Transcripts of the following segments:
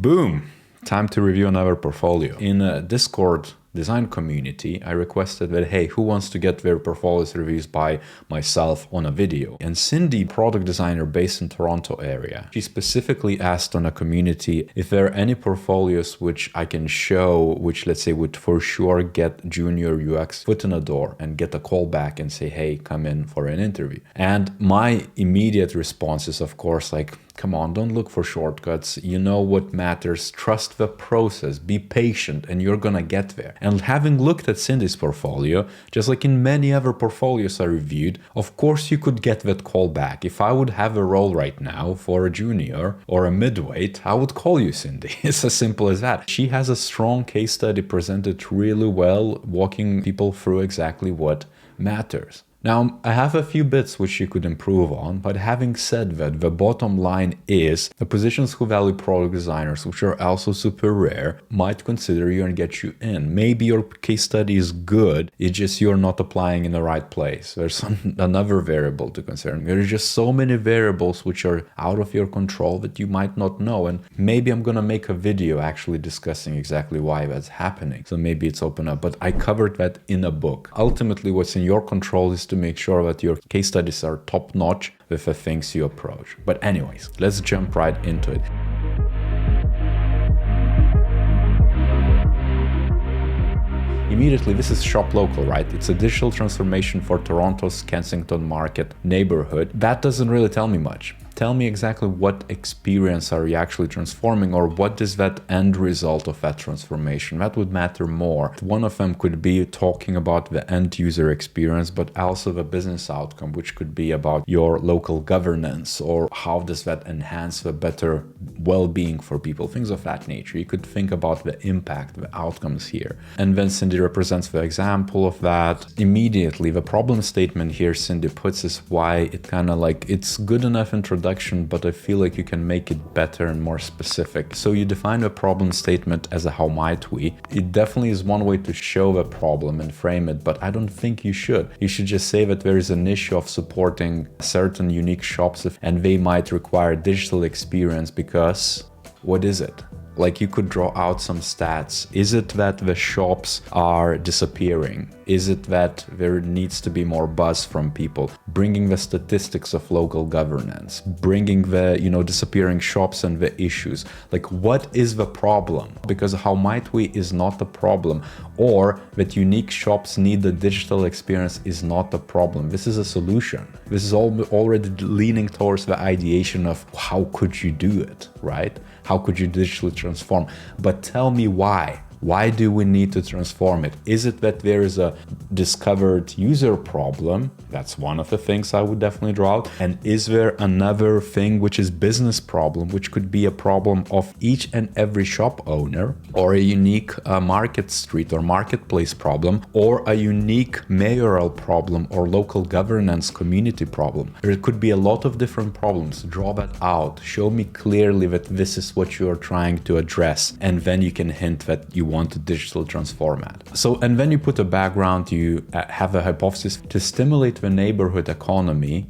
Boom! Time to review another portfolio. In a Discord design community, I requested that, hey, who wants to get their portfolios reviews by myself on a video? And Cindy, product designer based in Toronto area, she specifically asked on a community if there are any portfolios which I can show, which let's say would for sure get junior UX foot in the door and get a call back and say, hey, come in for an interview. And my immediate response is, of course, like, come on, don't look for shortcuts. You know what matters. Trust the process. Be patient and you're gonna get there. And having looked at Cindy's portfolio, just like in many other portfolios I reviewed, of course you could get that call back. If I would have a role right now for a junior or a midweight, I would call you, Cindy. It's as simple as that. She has a strong case study presented really well, walking people through exactly what matters. Now, I have a few bits which you could improve on, but having said that, the bottom line is the positions who value product designers, which are also super rare, might consider you and get you in. Maybe your case study is good, it's just you're not applying in the right place. There's another variable to consider. There's just so many variables which are out of your control that you might not know, and maybe I'm gonna make a video actually discussing exactly why that's happening. So maybe it's open up, but I covered that in a book. Ultimately, what's in your control is to make sure that your case studies are top-notch with the things you approach. But anyways, let's jump right into it. Immediately, this is Shop Local, right? It's a digital transformation for Toronto's Kensington Market neighborhood. That doesn't really tell me much. Tell me exactly what experience are you actually transforming, or what is that end result of that transformation? That would matter more. One of them could be talking about the end user experience, but also the business outcome, which could be about your local governance, or how does that enhance the better well-being for people, things of that nature. You could think about the impact, the outcomes here. And then Cindy represents the example of that. Immediately, the problem statement here Cindy puts is why it kind of like, it's good enough introduction, but I feel like you can make it better and more specific. So you define a problem statement as a how might we. It definitely is one way to show a problem and frame it, but I don't think you should. You should just say that there is an issue of supporting certain unique shops and they might require digital experience because what is it? Like, you could draw out some stats. Is it that the shops are disappearing? Is it that there needs to be more buzz from people? Bringing the statistics of local governance, bringing the, disappearing shops and the issues. Like, what is the problem? Because how might we is not the problem, or that unique shops need the digital experience is not the problem. This is a solution. This is already leaning towards the ideation of how could you do it, right? How could you digitally transform? But tell me why. Why do we need to transform it? Is it that there is a discovered user problem? That's one of the things I would definitely draw out. And is there another thing which is business problem, which could be a problem of each and every shop owner, or a unique market street or marketplace problem, or a unique mayoral problem or local governance community problem? There could be a lot of different problems. Draw that out. Show me clearly that this is what you are trying to address. And then you can hint that you want to digital transform it. So, and then you put a background, you have a hypothesis to stimulate the neighborhood economy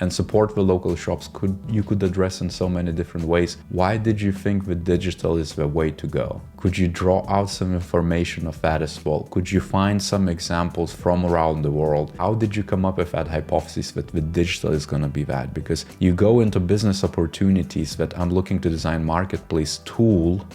and support the local shops. You could address in so many different ways. Why did you think that digital is the way to go? Could you draw out some information of that as well? Could you find some examples from around the world? How did you come up with that hypothesis that the digital is going to be that? Because you go into business opportunities that I'm looking to design marketplace tool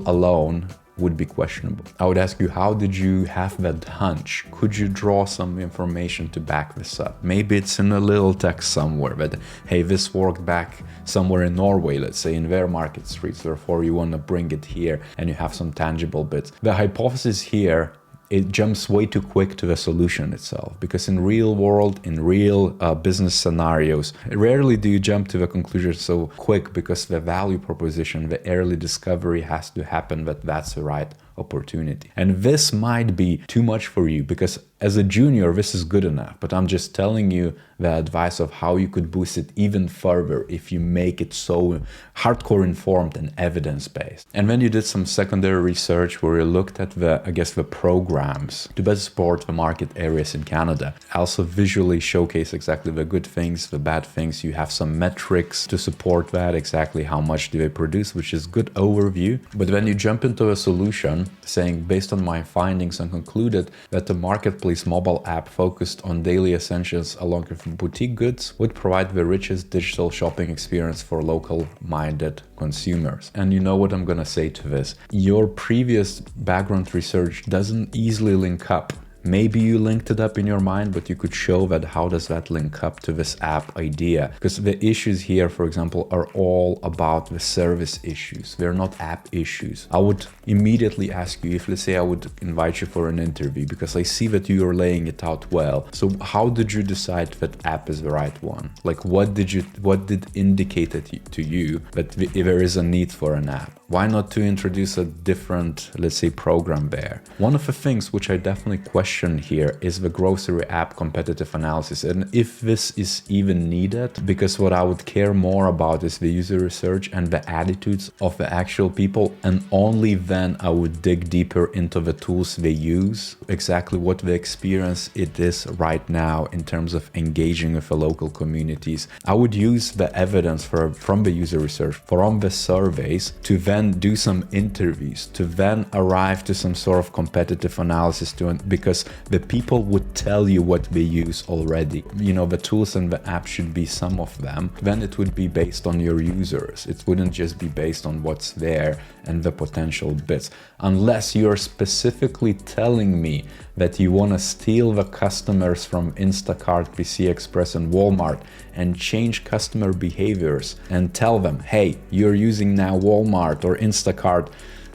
alone would be questionable. I would ask you, how did you have that hunch? Could you draw some information to back this up? Maybe it's in a little text somewhere, but hey, this worked back somewhere in Norway, let's say in their market streets, therefore you want to bring it here and you have some tangible bits. The hypothesis here, it jumps way too quick to the solution itself, because in real world, in real business scenarios, rarely do you jump to the conclusion so quick, because the value proposition, the early discovery has to happen that that's the right opportunity. And this might be too much for you because as a junior, this is good enough, but I'm just telling you the advice of how you could boost it even further if you make it so hardcore informed and evidence-based. And then you did some secondary research where you looked at the programs to best support the market areas in Canada. Also visually showcase exactly the good things, the bad things. You have some metrics to support that, exactly how much do they produce, which is good overview. But when you jump into a solution saying, based on my findings, and concluded that the marketplace mobile app focused on daily essentials along with boutique goods would provide the richest digital shopping experience for local-minded consumers. And you know what I'm gonna say to this? Your previous background research doesn't easily link up. Maybe you linked it up in your mind, but you could show that how does that link up to this app idea? Because the issues here, for example, are all about the service issues. They're not app issues. I would immediately ask you if, let's say I would invite you for an interview because I see that you are laying it out well. So how did you decide that app is the right one? Like what did indicate it to you that there is a need for an app? Why not to introduce a different, let's say, program there? One of the things which I definitely question here is the grocery app competitive analysis, and if this is even needed, because what I would care more about is the user research and the attitudes of the actual people, and only then I would dig deeper into the tools they use, exactly what the experience it is right now in terms of engaging with the local communities. I would use the evidence from the user research, from the surveys, to then do some interviews, to then arrive to some sort of competitive analysis because the people would tell you what they use already. You know, the tools and the app should be some of them. Then it would be based on your users. It wouldn't just be based on what's there and the potential bits. Unless you're specifically telling me that you want to steal the customers from Instacart, PC Express and Walmart and change customer behaviors and tell them, hey, you're using now Walmart or Instacart,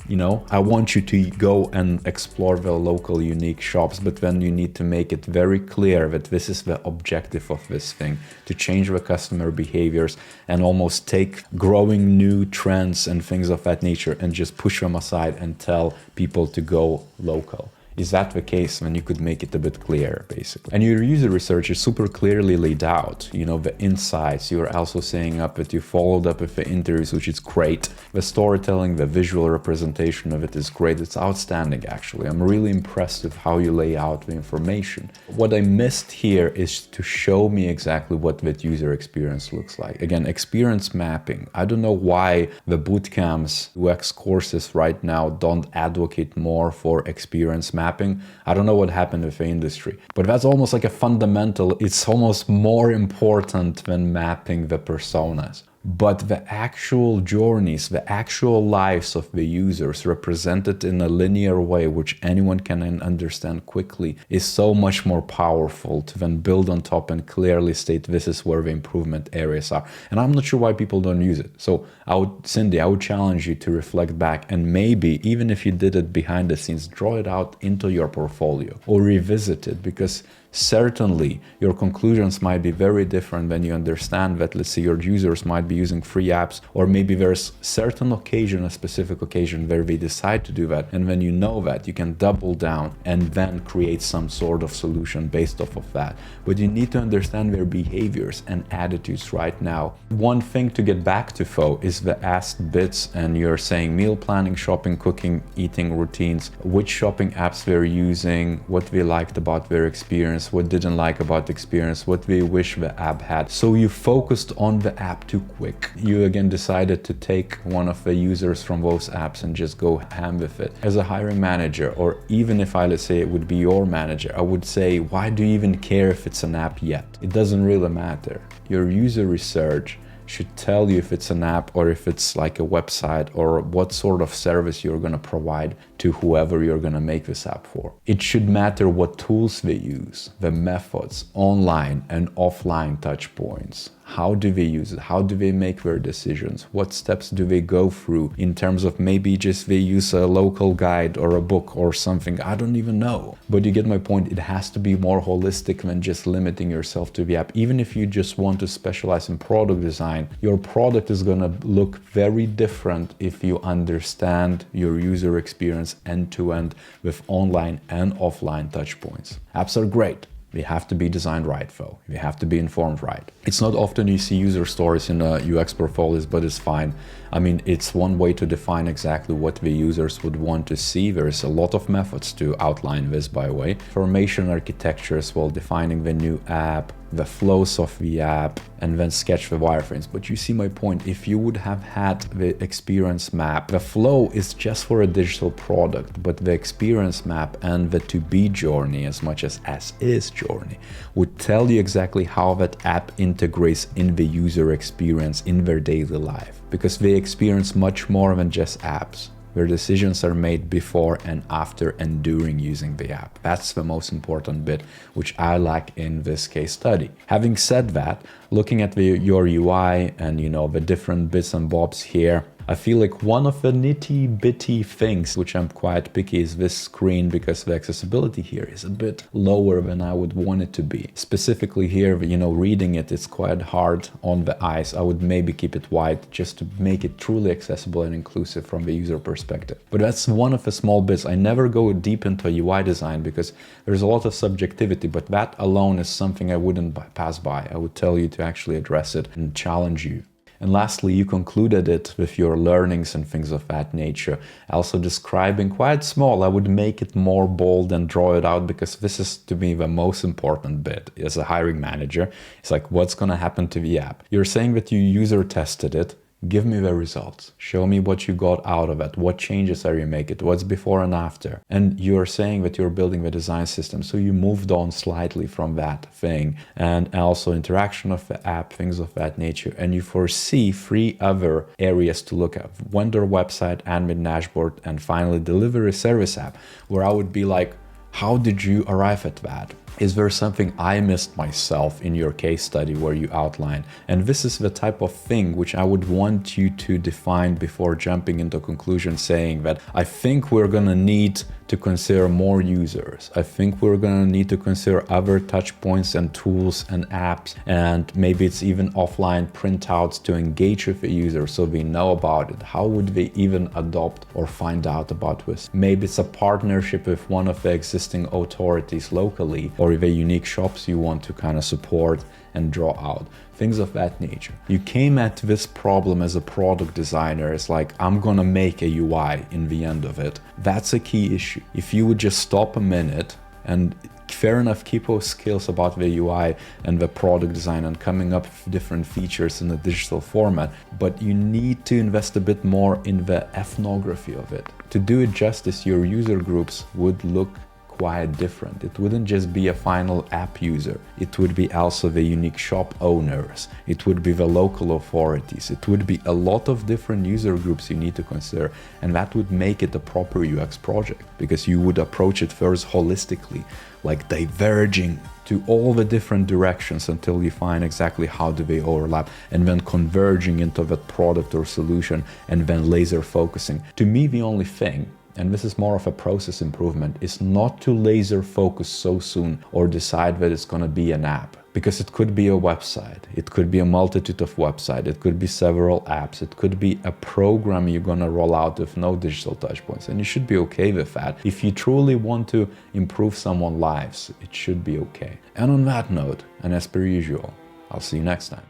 you know, I want you to go and explore the local unique shops, but then you need to make it very clear that this is the objective of this thing, to change the customer behaviors and almost take growing new trends and things of that nature and just push them aside and tell people to go local. Is that the case? Then you could make it a bit clearer, basically. And your user research is super clearly laid out. You know, the insights, you're also saying up that you followed up with the interviews, which is great. The storytelling, the visual representation of it is great. It's outstanding, actually. I'm really impressed with how you lay out the information. What I missed here is to show me exactly what that user experience looks like. Again, experience mapping. I don't know why the bootcamps, UX courses right now don't advocate more for experience mapping. I don't know what happened with the industry, but that's almost like a fundamental. It's almost more important than mapping the personas. But the actual journeys, the actual lives of the users represented in a linear way, which anyone can understand quickly, is so much more powerful to then build on top and clearly state this is where the improvement areas are. And I'm not sure why people don't use it. So Cindy, I would challenge you to reflect back and maybe, even if you did it behind the scenes, draw it out into your portfolio or revisit it, because certainly your conclusions might be very different when you understand that, let's say, your users might be using free apps, or maybe there's certain occasion, a specific occasion where they decide to do that. And when you know that, you can double down and then create some sort of solution based off of that. But you need to understand their behaviors and attitudes right now. One thing to get back to, though, is the asked bits, and you're saying meal planning, shopping, cooking, eating routines, which shopping apps they're using, what they liked about their experience, what didn't like about the experience, what they wish the app had. So you focused on the app too quick. You again decided to take one of the users from those apps and just go ham with it. As a hiring manager, or even if let's say it would be your manager, I would say, why do you even care if it's an app yet? It doesn't really matter. Your user research should tell you if it's an app or if it's like a website, or what sort of service you're going to provide to whoever you're going to make this app for. It should matter what tools they use, the methods, online and offline touch points, How do they use it? How do they make their decisions? What steps do they go through in terms of maybe just they use a local guide or a book or something? I don't even know. But you get my point. It has to be more holistic than just limiting yourself to the app. Even if you just want to specialize in product design, your product is going to look very different if you understand your user experience end to end with online and offline touch points. Apps are great. They have to be designed right though. They have to be informed right. It's not often you see user stories in UX portfolios, but it's fine. I mean, it's one way to define exactly what the users would want to see. There's a lot of methods to outline this, by the way. Information architecture as well, defining the new app, the flows of the app, and then sketch the wireframes. But you see my point. If you would have had the experience map, the flow is just for a digital product, but the experience map and the to-be journey, as much as is journey, would tell you exactly how that app integrates in the user experience in their daily life. Because they experience much more than just apps. Where decisions are made before and after and during using the app. That's the most important bit, which I lack in this case study. Having said that, looking at your UI and the different bits and bobs here, I feel like one of the nitty-bitty things, which I'm quite picky, is this screen, because the accessibility here is a bit lower than I would want it to be. Specifically here, reading it's quite hard on the eyes. I would maybe keep it wide just to make it truly accessible and inclusive from the user perspective. But that's one of the small bits. I never go deep into UI design because there's a lot of subjectivity, but that alone is something I wouldn't pass by. I would tell you to actually address it and challenge you. And lastly, you concluded it with your learnings and things of that nature. Also describing quite small, I would make it more bold and draw it out, because this is to me the most important bit as a hiring manager. It's like, what's going to happen to the app? You're saying that you user tested it. Give me the results. Show me what you got out of it. What changes are you making? What's before and after? And you're saying that you're building the design system. So you moved on slightly from that thing, and also interaction of the app, things of that nature. And you foresee 3 other areas to look at: vendor website, admin dashboard, and finally delivery service app, where I would be like, how did you arrive at that? Is there something I missed myself in your case study where you outline? And this is the type of thing which I would want you to define before jumping into conclusion, saying that I think we're gonna need to consider more users. I think we're gonna need to consider other touch points and tools and apps, and maybe it's even offline printouts to engage with the user so they know about it. How would they even adopt or find out about this? Maybe it's a partnership with one of the existing authorities locally, or the unique shops you want to kind of support and draw out. Things of that nature. You came at this problem as a product designer. It's like, I'm gonna make a UI in the end of it. That's a key issue. If you would just stop a minute and fair enough, keep those skills about the UI and the product design and coming up with different features in a digital format, but you need to invest a bit more in the ethnography of it. To do it justice, your user groups would look quite different. It wouldn't just be a final app user. It would be also the unique shop owners. It would be the local authorities. It would be a lot of different user groups you need to consider, and that would make it a proper UX project, because you would approach it first holistically, like diverging to all the different directions until you find exactly how do they overlap, and then converging into that product or solution, and then laser focusing. To me, the only thing, and this is more of a process improvement, is not to laser focus so soon or decide that it's going to be an app. Because it could be a website, it could be a multitude of websites, it could be several apps, it could be a program you're going to roll out with no digital touchpoints, and you should be okay with that. If you truly want to improve someone's lives, it should be okay. And on that note, and as per usual, I'll see you next time.